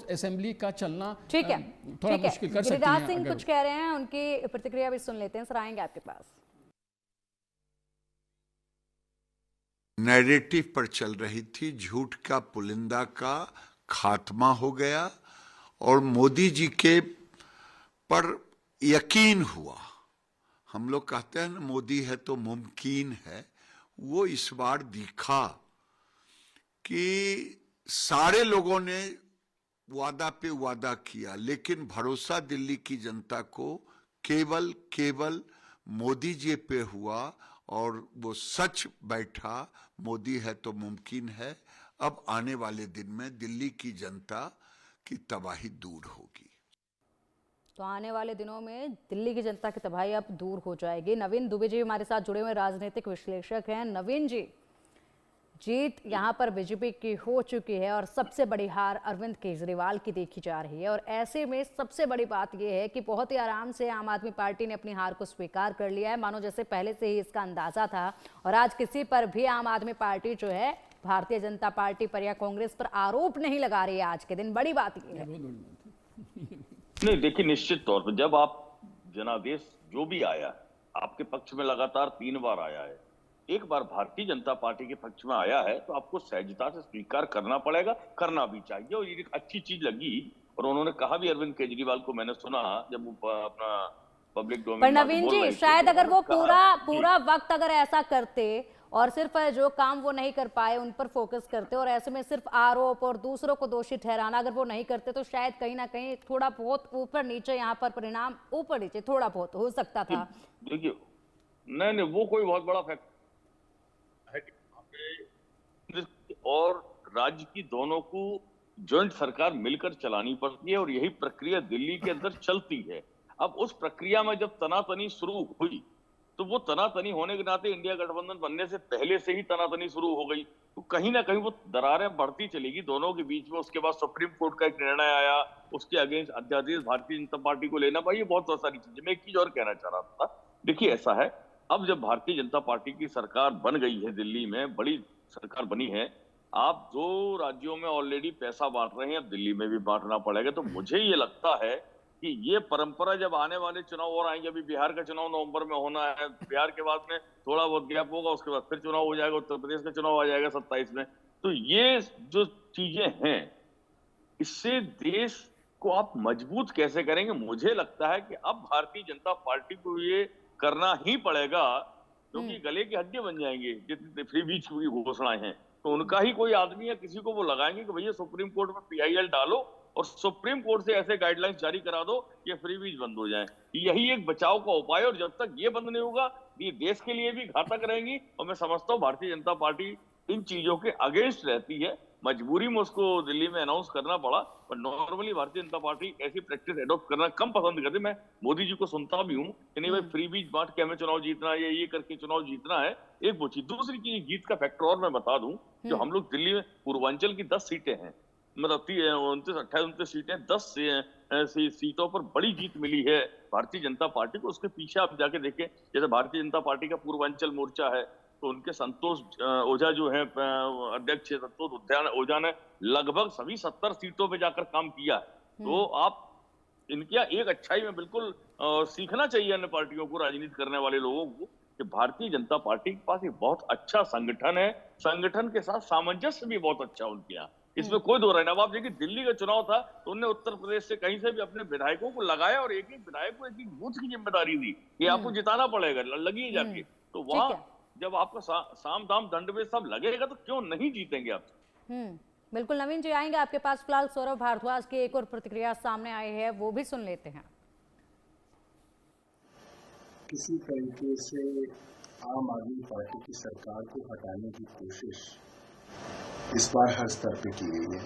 Assembly का चलना ठीक है, थोड़ा मुश्किल कर सकती है। गिरिराज सिंह कुछ कह रहे हैं, उनकी प्रतिक्रिया भी सुन लेते हैं। सर आएंगे आपके पास। नैरेटिव पर चल रही थी, झूठ का पुलिंदा का खात्मा हो गया और मोदी जी के पर यकीन हुआ। हम लोग कहते हैं ना, मोदी है तो मुमकिन है। वो इस बार दिखा कि सारे लोगों ने वादा पे वादा किया, लेकिन भरोसा दिल्ली की जनता को केवल मोदी जी पे हुआ और वो सच बैठा। मोदी है तो मुमकिन है। अब आने वाले दिन में दिल्ली की जनता की तबाही दूर होगी। तो आने वाले दिनों में दिल्ली की जनता की तबाही अब दूर हो जाएगी। नवीन दुबे जी हमारे साथ जुड़े हुए राजनीतिक विश्लेषक हैं। नवीन जी, जीत यहाँ पर बीजेपी की हो चुकी है और सबसे बड़ी हार अरविंद केजरीवाल की देखी जा रही है। और ऐसे में सबसे बड़ी बात यह है कि बहुत ही आराम से आम आदमी पार्टी ने अपनी हार को स्वीकार कर लिया है, मानो जैसे पहले से ही इसका अंदाजा था। और आज किसी पर भी आम आदमी पार्टी जो है भारतीय जनता पार्टी पर या कांग्रेस पर आरोप नहीं लगा रही है। आज के दिन बड़ी बात यह है। नहीं, देखिए, निश्चित तौर पर जब आप जनादेश जो भी आया आपके पक्ष में लगातार 3 बार आया है, एक बार भारतीय जनता पार्टी के पक्ष में आया है, तो आपको सहजता से स्वीकार करना पड़ेगा, करना भी चाहिए। और ये एक अच्छी चीज लगी। और उन्होंने कहा भी, अरविंद केजरीवाल को मैंने सुना जब वो अपना पब्लिक डोमेन पर नवीन जी, शायद अगर वो पूरा वक्त अगर ऐसा करते और सिर्फ जो काम वो नहीं कर पाए उन पर फोकस करते और ऐसे में सिर्फ आरोप और दूसरों को दोषी ठहराना अगर वो नहीं करते, तो शायद कहीं ना कहीं थोड़ा बहुत ऊपर नीचे यहाँ पर परिणाम ऊपर नीचे थोड़ा बहुत हो सकता था। देखिए, नहीं, वो कोई बहुत बड़ा फैक्ट है। और राज्य की दोनों को जॉइंट सरकार मिलकर चलानी पड़ती है और यही प्रक्रिया दिल्ली के अंदर चलती है। अब उस प्रक्रिया में जब तनातनी शुरू हुई, तो वो तनातनी होने के नाते इंडिया गठबंधन बनने से पहले से ही तनातनी शुरू हो गई। तो कहीं ना कहीं वो दरारें बढ़ती चलेगी दोनों के बीच में। उसके बाद सुप्रीम कोर्ट का एक निर्णय आया, उसके अगेंस्ट अध्यादेश भारतीय जनता पार्टी को लेना पड़ी। बहुत सारी चीजें। मैं एक चीज और कहना चाह रहा था। देखिए, ऐसा है, अब जब भारतीय जनता पार्टी की सरकार बन गई है, दिल्ली में बड़ी सरकार बनी है, आप 2 राज्यों में ऑलरेडी पैसा बांट रहे हैं, अब दिल्ली में भी बांटना पड़ेगा। तो मुझे ये लगता है कि ये परंपरा जब आने वाले चुनाव और आएंगे, अभी बिहार का चुनाव नवंबर में होना है, बिहार के बाद में थोड़ा बहुत गैप होगा, उसके बाद फिर चुनाव हो जाएगा, उत्तर प्रदेश का चुनाव आ जाएगा 27 में। तो ये जो चीजें हैं, इससे देश को आप मजबूत कैसे करेंगे? मुझे लगता है कि अब भारतीय जनता पार्टी को ये करना ही पड़ेगा, क्योंकि गले की हड्डी बन जाएंगे जितनी फ्री बीच की घोषणाएं हैं। तो उनका ही कोई आदमी या किसी को वो लगाएंगे कि भैया सुप्रीम कोर्ट में PIL डालो और सुप्रीम कोर्ट से ऐसे गाइडलाइंस जारी करा दो कि फ्री बीज बंद हो जाए। यही एक बचाव का उपाय। और जब तक ये बंद नहीं होगा, ये देश के लिए भी घातक रहेंगी। और मैं समझता हूँ भारतीय जनता पार्टी इन चीजों के अगेंस्ट रहती है। मजबूरी में उसको दिल्ली में अनाउंस करना पड़ा, पर नॉर्मली भारतीय जनता पार्टी ऐसी प्रैक्टिस एडॉप्ट करना कम पसंद करती है। मैं मोदी जी को सुनता भी हूँ कि नहीं भाई, फ्री बीज बांट के हमें चुनाव जीतना है, ये करके चुनाव जीतना है। एक वो चीज। दूसरी चीज, जीत का फैक्टर और मैं बता दूं, जो हम लोग दिल्ली में पूर्वांचल की 10 सीटें हैं, मतलब 29-28 सीटें, 10 सीटों पर बड़ी जीत मिली है भारतीय जनता पार्टी को। उसके पीछे आप जाके देखें, जैसे भारतीय जनता पार्टी का पूर्वांचल मोर्चा है, तो उनके संतोष ओझा जो है अध्यक्ष, संतोष ओझा ने लगभग सभी 70 सीटों पे जाकर काम किया है। तो आप इनकी एक अच्छाई में बिल्कुल सीखना चाहिए अन्य पार्टियों को, राजनीति करने वाले लोगों को, कि भारतीय जनता पार्टी के पास एक बहुत अच्छा संगठन है। संगठन के साथ सामंजस्य भी बहुत अच्छा उनके यहाँ, इसमें कोई दो राय ना। अब आप देखिए, दिल्ली का चुनाव था तो उन्होंने उत्तर प्रदेश से कहीं से भी अपने विधायकों को लगाया और एक विधायक को एक बूथ की जिम्मेदारी दी कि आपको जिताना पड़ेगा, लगिए जाके। तो वहां जब आपका साम दाम दंड में सब लगेगा, तो क्यों नहीं जीतेंगे आप? बिल्कुल नवीन जी, आएंगे आपके पास। फिलहाल सौरभ भारद्वाज की एक और प्रतिक्रिया सामने आई है, वो भी सुन लेते हैं। किसी तरीके से आम आदमी पार्टी की सरकार को हटाने की कोशिश इस बार हर स्तर पे की गई है,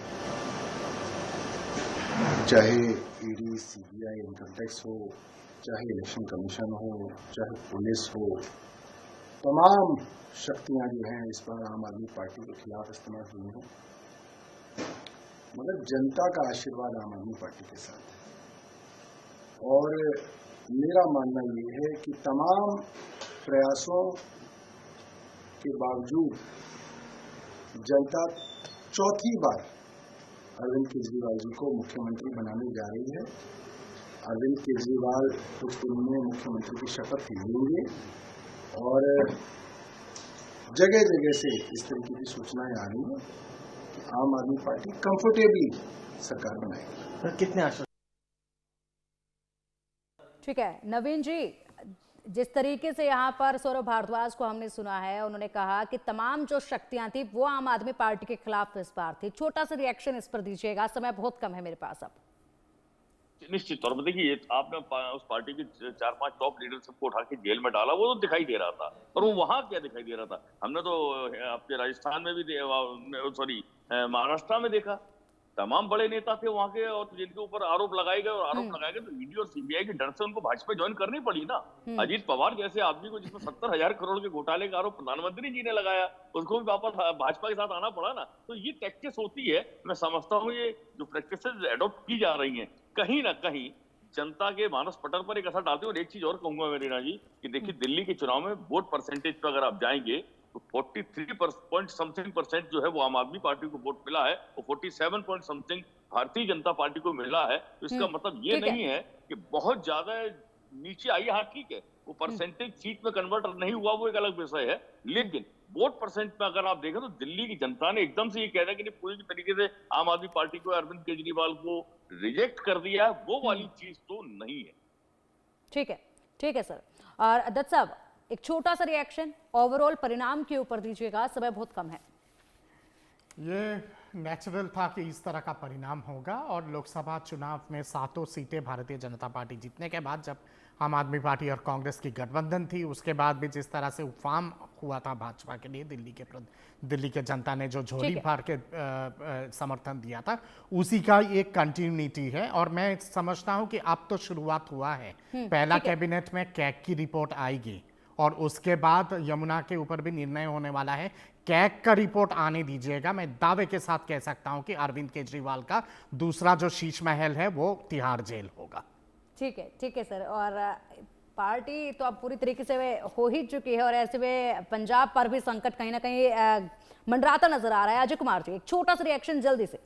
चाहे ED, CBI, इनकम टैक्स हो, चाहे इलेक्शन कमीशन हो, चाहे पुलिस हो। तमाम शक्तियां जो हैं इस पर आम आदमी पार्टी के खिलाफ इस्तेमाल हुई हैं, मगर जनता का आशीर्वाद आम आदमी पार्टी के साथ है। और मेरा मानना ये है कि तमाम प्रयासों के बावजूद जनता चौथी बार अरविंद केजरीवाल जी को मुख्यमंत्री बनाने जा रही है। अरविंद केजरीवाल कुछ दिन में मुख्यमंत्री की शपथ लेंगे और जगह जगह से इस तरीके की सूचनाएं आ रही हैं कि आम आदमी पार्टी कंफर्टेबली सरकार बनाएगी। कितने आश्वस्त? ठीक है नवीन जी, जिस तरीके से यहाँ पर सौरभ भारद्वाज को हमने सुना है, उन्होंने कहा कि तमाम जो शक्तियां थी वो आम आदमी पार्टी के खिलाफ इस बार थी। छोटा सा रिएक्शन इस पर दीजिएगा, समय बहुत कम है मेरे पास अब। निश्चित तौर पर देखिए, आपने उस पार्टी के 4-5 टॉप लीडरशिप को उठा के जेल में डाला, वो तो दिखाई दे रहा था। और वो वहां क्या दिखाई दे रहा था, हमने तो आपके राजस्थान में भी महाराष्ट्र में देखा। तमाम बड़े नेता थे वहां के, और जिनके ऊपर आरोप लगाए गए और आरोप लगाए गए तो ईडी और सीबीआई के डर से उनको भाजपा ज्वाइन करनी पड़ी ना। अजीत पवार जैसे आदमी को, जिसमें 70,000 करोड़ के घोटाले का आरोप प्रधानमंत्री जी ने लगाया, उसको भी वापस भाजपा के साथ आना पड़ा ना। तो ये प्रैक्टिस होती है। मैं समझता हूँ ये जो प्रैक्टिसेस एडॉप्ट की जा रही है, कहीं ना कहीं जनता के मानस पटल पर एक असर डालती है। और एक चीज और कहूंगा मैं रीना जी, कि देखिए दिल्ली के चुनाव में वोट परसेंटेज पर अगर आप जाएंगे तो 43% जो है वो आम आदमी पार्टी को वोट मिला है, और 47 भारतीय जनता पार्टी को मिला है। तो इसका मतलब ये नहीं है कि बहुत ज्यादा नीचे आई। हाँ ठीक है, वो परसेंटेज सीट में कन्वर्ट नहीं हुआ, वो एक अलग विषय है। लेकिन वोट परसेंट में अगर आप देखें तो दिल्ली की जनता ने एकदम से ये कह दिया कि पूरी तरीके से आम आदमी पार्टी को, अरविंद केजरीवाल को रिजेक्ट कर दिया है, वो वाली चीज तो नहीं है। ठीक है सर। और दत्त साहब, एक छोटा सा रिएक्शन ओवरऑल परिणाम के ऊपर दीजिएगा, समय बहुत कम है। ये नेचुरल था कि इस तरह का परिणाम होगा, और लोकसभा चुनाव में 7 सीटें भारतीय जनता पार्टी जीतने के बाद, जब आम आदमी पार्टी और कांग्रेस की गठबंधन थी, उसके बाद भी जिस तरह से उफान हुआ था भाजपा के लिए, दिल्ली के जनता ने जो झोली फाड़ के समर्थन दिया था, उसी का एक कंटिन्यूटी है। और मैं समझता हूं कि अब तो शुरुआत हुआ है। पहला कैबिनेट में कैग की रिपोर्ट आएगी और उसके बाद यमुना के ऊपर भी निर्णय होने वाला है। कैग का रिपोर्ट आने दीजिएगा, मैं दावे के साथ कह सकता हूं कि अरविंद केजरीवाल का दूसरा जो शीश महल है वो तिहाड़ जेल होगा। ठीक है सर। और पार्टी तो अब पूरी तरीके से हो ही चुकी है, और ऐसे में पंजाब पर भी संकट कहीं ना कहीं मंडराता नजर आ रहा है। अजय कुमार जी, एक छोटा सा रिएक्शन जल्दी से।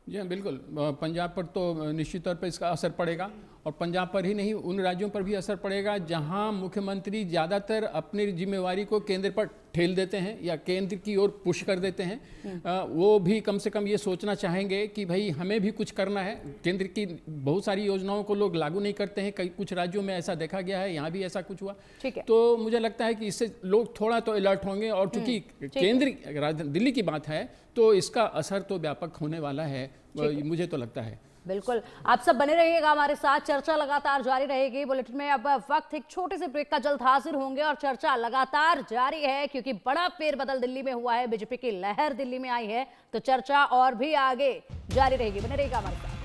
जी हाँ बिल्कुल, पंजाब पर तो निश्चित तौर पर इसका असर पड़ेगा, और पंजाब पर ही नहीं उन राज्यों पर भी असर पड़ेगा जहां मुख्यमंत्री ज़्यादातर अपनी जिम्मेवारी को केंद्र पर ठेल देते हैं या केंद्र की ओर पुश कर देते हैं। वो भी कम से कम ये सोचना चाहेंगे कि भाई हमें भी कुछ करना है। केंद्र की बहुत सारी योजनाओं को लोग लागू नहीं करते हैं, कई कुछ राज्यों में ऐसा देखा गया है, यहाँ भी ऐसा कुछ हुआ। तो मुझे लगता है कि इससे लोग थोड़ा तो अलर्ट होंगे, और चूंकि केंद्र दिल्ली की बात है तो इसका असर तो व्यापक होने वाला है, मुझे तो लगता है। बिल्कुल, आप सब बने रहिएगा हमारे साथ, चर्चा लगातार जारी रहेगी। बुलेटिन में अब वक्त एक छोटे से ब्रेक का, जल्द हाजिर होंगे, और चर्चा लगातार जारी है क्योंकि बड़ा फेरबदल दिल्ली में हुआ है, बीजेपी की लहर दिल्ली में आई है, तो चर्चा और भी आगे जारी रहेगी। बने रहिएगा हमारे साथ।